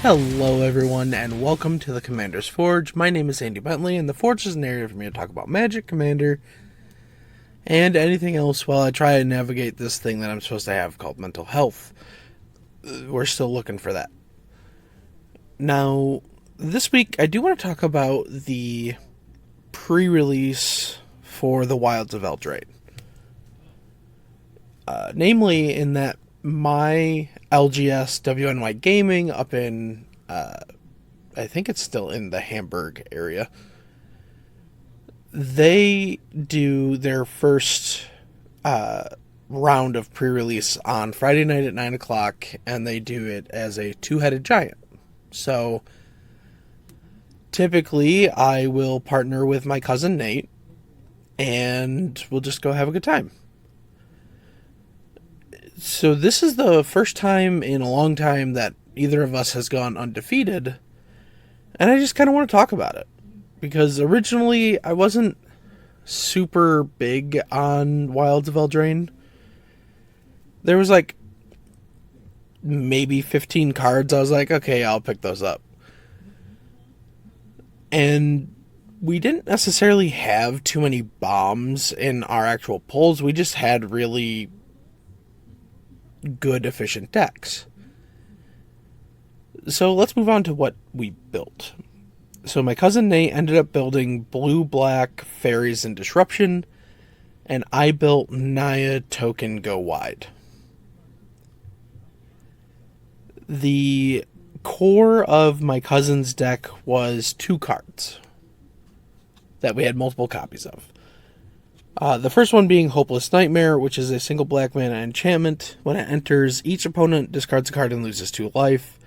Hello everyone and welcome to the Commander's Forge. My name is Andy Bentley and the Forge is an area for me to talk about Magic, Commander, and anything else while I try and navigate this thing that I'm supposed to have called mental health. We're still looking for that. Now, this week I do want to talk about the pre-release for the Wilds of Eldraine. Namely in that my LGS WNY Gaming up in, I think it's still in the Hamburg area, they do their first round of pre-release on Friday night at 9 o'clock, and they do it as a two-headed giant. So, typically, I will partner with my cousin Nate, and we'll just go have a good time. So this is the first time in a long time that either of us has gone undefeated, and I just kind of want to talk about it. Because originally, I wasn't super big on Wilds of Eldraine. There was like maybe 15 cards. I was like, okay, I'll pick those up. And we didn't necessarily have too many bombs in our actual pulls. We just had really good, efficient decks. So let's move on to what we built. So my cousin Nate ended up building blue-black fairies and disruption, and I built Naya token go wide. The core of my cousin's deck was 2 cards that we had multiple copies of. The first one being Hopeless Nightmare, which is a single black mana enchantment. When it enters, each opponent discards a card and loses 2 life.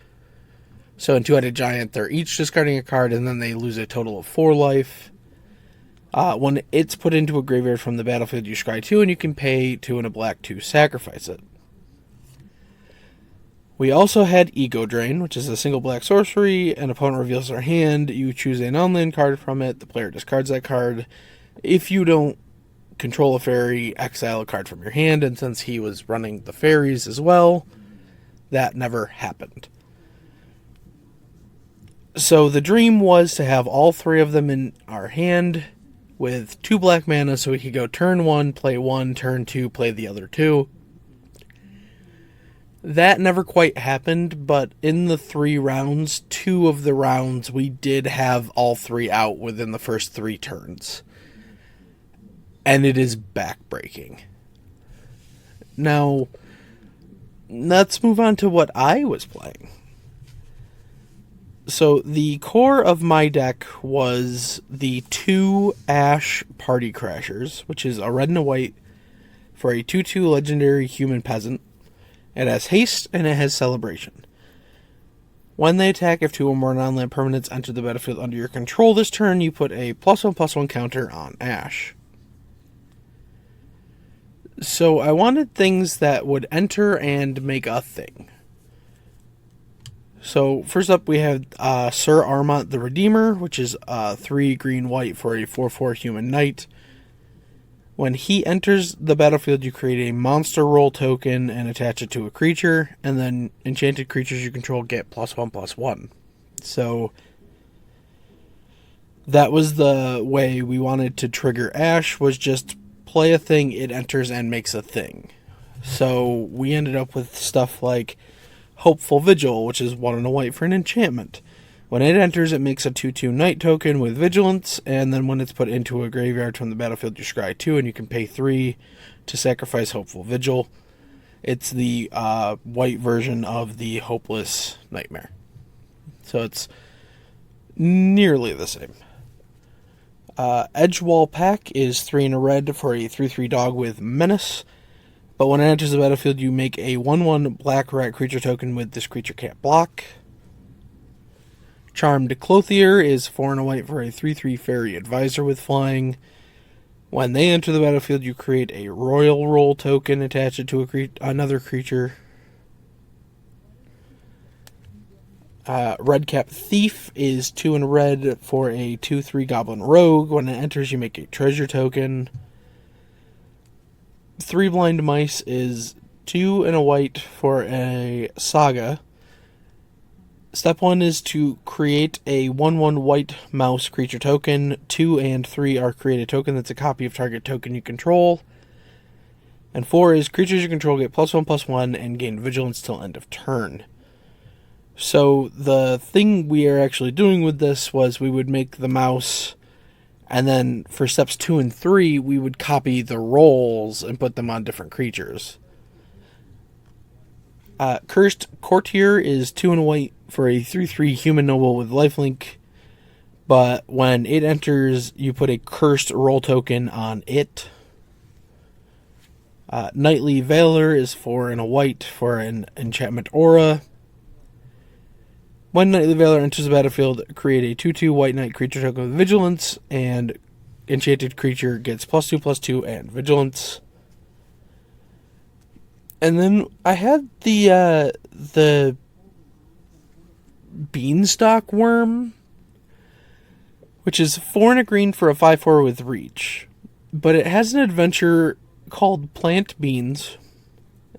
So in Two-Headed Giant, they're each discarding a card and then they lose a total of 4 life. When it's put into a graveyard from the battlefield, you scry 2 and you can pay 2 and a black to sacrifice it. We also had Ego Drain, which is a single black sorcery. An opponent reveals their hand, you choose a non-land card from it, the player discards that card. If you don't control a fairy, exile a card from your hand, and since he was running the fairies as well, that never happened. So the dream was to have all 3 of them in our hand with 2 black mana so we could go turn 1, play 1, turn 2, play the other 2. That never quite happened, but in the 3 rounds, 2 of the rounds we did have all 3 out within the first 3 turns. And it is backbreaking. Now, let's move on to what I was playing. So, the core of my deck was the 2 Ash Party Crashers, which is a red and a white for a 2/2 legendary human peasant. It has haste and it has celebration. When they attack, if 2 or more non-land permanents enter the battlefield under your control this turn, you put a +1/+1 counter on Ash. So I wanted things that would enter and make a thing. So first up we have Sir Armont the Redeemer, which is 3 green-white for a 4/4 human knight. When he enters the battlefield, you create a monster roll token and attach it to a creature, and then enchanted creatures you control get +1/+1. So that was the way we wanted to trigger Ash, was just play a thing, it enters and makes a thing. So we ended up with stuff like Hopeful Vigil, which is 1 and a white for an enchantment. When it enters, it makes a 2/2 night token with vigilance, and then when it's put into a graveyard from the battlefield, you scry 2 and you can pay 3 to sacrifice Hopeful Vigil. It's the white version of the Hopeless Nightmare. So it's nearly the same. Edgewall Pack is 3 and a red for a 3/3 dog with Menace. But when it enters the battlefield, you make a 1/1 black rat creature token with this creature can't block. Charmed Clothier is 4 and a white for a 3/3 fairy advisor with flying. When they enter the battlefield, you create a royal roll token, attach it to another creature. Redcap Thief is 2 and red for a 2/3 goblin rogue. When it enters, you make a treasure token. 3 Blind Mice is 2 and a white for a saga. Step 1 is to create a 1/1 white mouse creature token. 2 and 3 are create a token that's a copy of target token you control. And 4 is creatures you control get +1/+1 and gain vigilance till end of turn. So the thing we are actually doing with this was we would make the mouse, and then for steps 2 and 3, we would copy the rolls and put them on different creatures. Cursed Courtier is 2 and white for a 3/3 human noble with lifelink. But when it enters, you put a cursed roll token on it. Knightly Valor is 4 and a white for an enchantment aura. When Knightly Valor enters the battlefield, create a 2/2 white knight creature token with vigilance, and enchanted creature gets +2/+2 and vigilance. And then I had the Beanstalk Worm, which is 4 and a green for a 5/4 with reach. But it has an adventure called Plant Beans.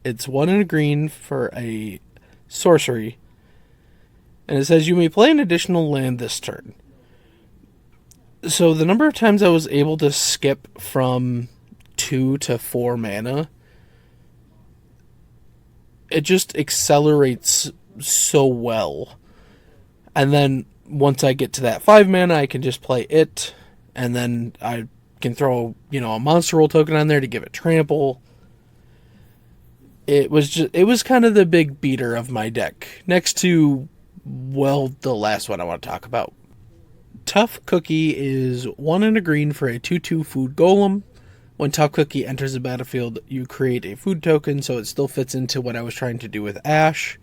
It's 1 and a green for a sorcery. And it says you may play an additional land this turn. So the number of times I was able to skip from 2 to 4 mana, it just accelerates so well. And then once I get to that 5 mana, I can just play it, and then I can throw, a monster roll token on there to give it trample. It was kind of the big beater of my deck, next to, the last one I want to talk about. Tough Cookie is 1 and a green for a 2/2 food golem. When Tough Cookie enters the battlefield, you create a food token, so it still fits into what I was trying to do with Ash.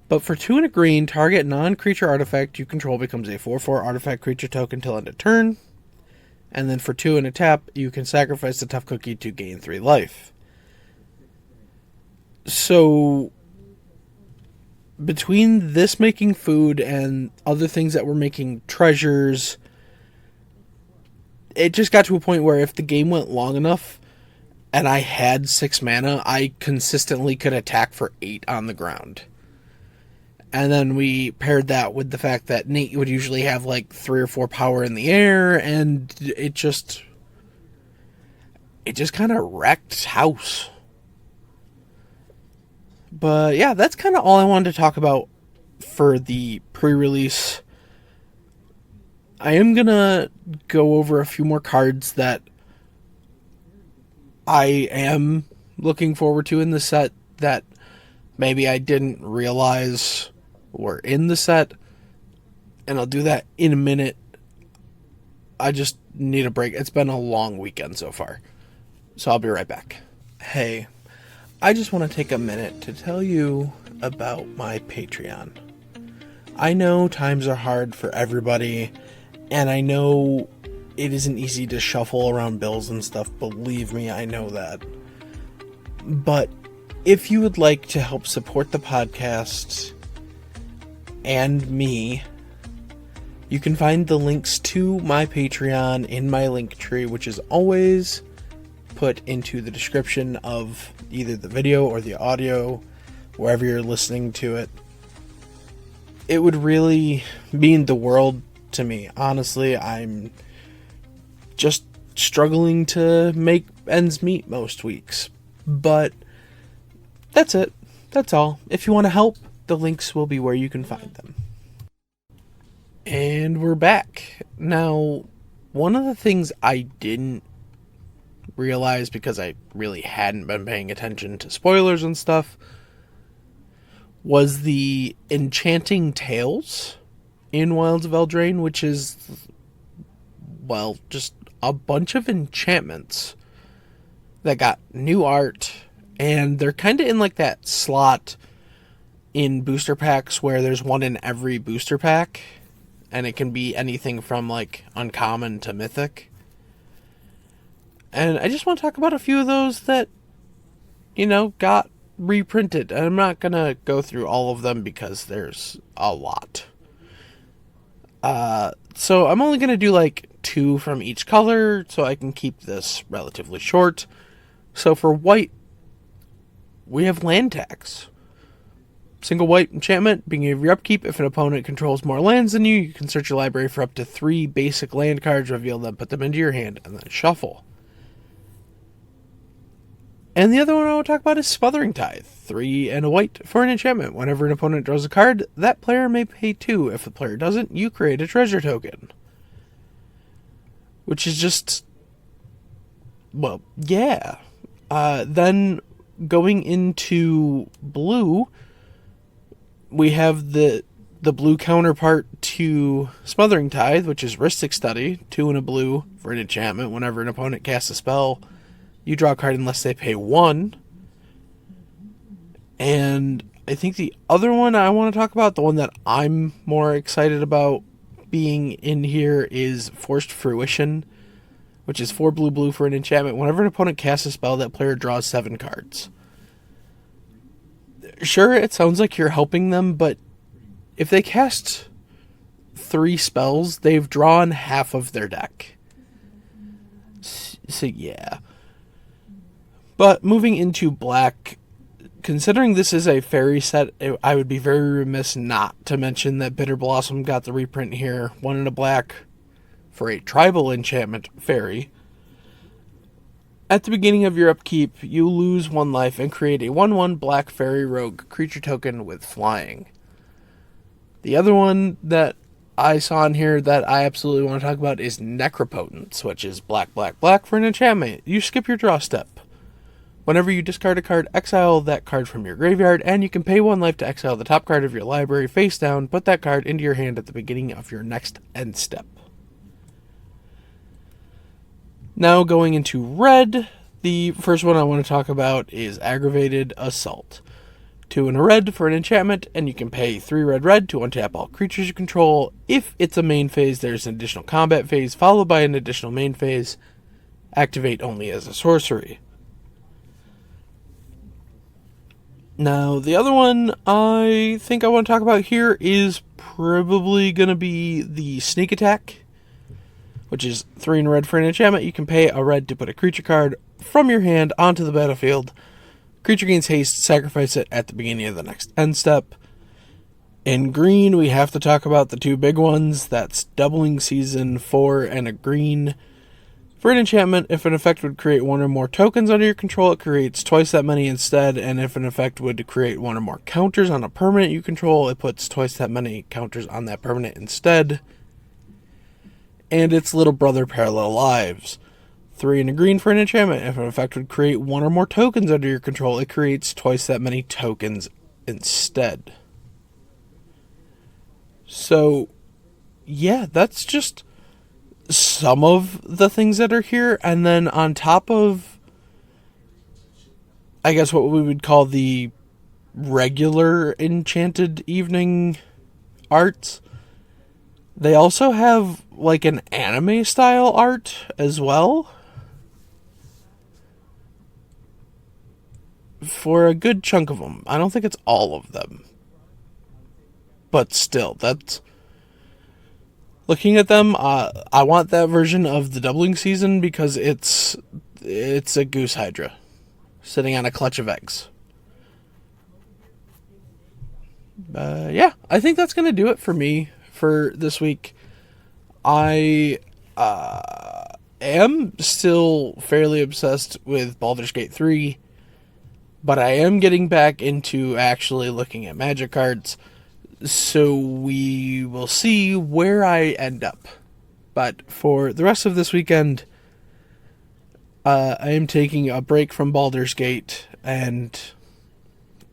But for 2 and a green, target non-creature artifact you control becomes a 4/4 artifact creature token till end of turn. And then for 2 and a tap, you can sacrifice the Tough Cookie to gain 3 life. So between this making food and other things that were making treasures, it just got to a point where if the game went long enough and I had 6 mana, I consistently could attack for 8 on the ground. And then we paired that with the fact that Nate would usually have 3 or 4 power in the air, and it just kind of wrecked house. But yeah, that's kind of all I wanted to talk about for the pre-release. I am going to go over a few more cards that I am looking forward to in the set that maybe I didn't realize were in the set. And I'll do that in a minute. I just need a break. It's been a long weekend so far. So I'll be right back. Hey, I just want to take a minute to tell you about my Patreon. I know times are hard for everybody, and I know it isn't easy to shuffle around bills and stuff. Believe me, I know that. But if you would like to help support the podcast and me, you can find the links to my Patreon in my link tree, which is always put into the description of either the video or the audio, wherever you're listening to it. It would really mean the world to me. Honestly, I'm just struggling to make ends meet most weeks. But that's it. That's all. If you want to help, the links will be where you can find them. And we're back. Now, one of the things I didn't realize, because I really hadn't been paying attention to spoilers and stuff, was the Enchanting Tales in Wilds of Eldraine, which is, just a bunch of enchantments that got new art, and they're kind of in that slot in booster packs where there's one in every booster pack, and it can be anything from uncommon to mythic. And I just want to talk about a few of those that, got reprinted. And I'm not going to go through all of them because there's a lot. So I'm only going to do 2 from each color so I can keep this relatively short. So for white, we have land tax. Single white enchantment, beginning of your upkeep, if an opponent controls more lands than you, you can search your library for up to 3 basic land cards, reveal them, put them into your hand, and then shuffle. And the other one I want to talk about is Smothering Tithe. 3 and a white for an enchantment. Whenever an opponent draws a card, that player may pay 2. If the player doesn't, you create a treasure token. Which is just... well, yeah. Then, going into blue, we have the blue counterpart to Smothering Tithe, which is Rhystic Study. 2 and a blue for an enchantment. Whenever an opponent casts a spell, you draw a card unless they pay 1. And I think the other one I want to talk about, the one that I'm more excited about being in here, is Forced Fruition, which is 4 blue for an enchantment. Whenever an opponent casts a spell, that player draws 7 cards. Sure, it sounds like you're helping them, but if they cast 3 spells, they've drawn half of their deck. So yeah. But moving into black, considering this is a fairy set, I would be very remiss not to mention that Bitter Blossom got the reprint here. 1 and a black for a tribal enchantment fairy. At the beginning of your upkeep, you lose 1 life and create a 1/1 black fairy rogue creature token with flying. The other one that I saw in here that I absolutely want to talk about is Necropotence, which is black for an enchantment. You skip your draw step. Whenever you discard a card, exile that card from your graveyard, and you can pay 1 life to exile the top card of your library face down. Put that card into your hand at the beginning of your next end step. Now going into red, the first one I want to talk about is Aggravated Assault. 2 and a red for an enchantment, and you can pay 3 red to untap all creatures you control. If it's a main phase, there's an additional combat phase, followed by an additional main phase. Activate only as a sorcery. Now, the other one I think I want to talk about here is probably going to be the Sneak Attack, which is 3 and a red for an enchantment. You can pay a red to put a creature card from your hand onto the battlefield. Creature gains haste, sacrifice it at the beginning of the next end step. In green, we have to talk about the 2 big ones. That's Doubling Season, 4 and a green. For an enchantment, if an effect would create 1 or more tokens under your control, it creates twice that many instead. And if an effect would create 1 or more counters on a permanent you control, it puts twice that many counters on that permanent instead. And its little brother, Parallel Lives. 3 and a green for an enchantment. If an effect would create 1 or more tokens under your control, it creates twice that many tokens instead. So, yeah, that's just some of the things that are here. And then on top of, I guess what we would call the regular Enchanted evening arts, they also have like an anime style art as well. For a good chunk of them. I don't think it's all of them. But still, that's... looking at them, I want that version of the Doubling Season because it's a Goose Hydra sitting on a clutch of eggs. Yeah, I think that's going to do it for me for this week. I am still fairly obsessed with Baldur's Gate 3, but I am getting back into actually looking at Magic cards. So we will see where I end up. But for the rest of this weekend, I am taking a break from Baldur's Gate and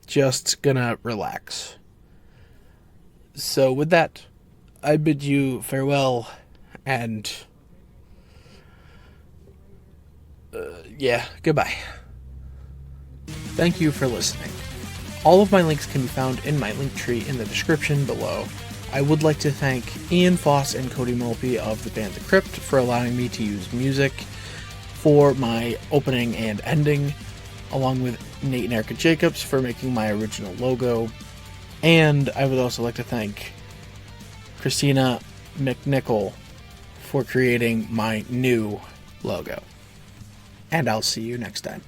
just gonna relax. So with that, I bid you farewell and yeah, goodbye. Thank you for listening. All of my links can be found in my link tree in the description below. I would like to thank Ian Foss and Cody Mulpey of the band The Crypt for allowing me to use music for my opening and ending, along with Nate and Erica Jacobs for making my original logo. And I would also like to thank Christina McNichol for creating my new logo. And I'll see you next time.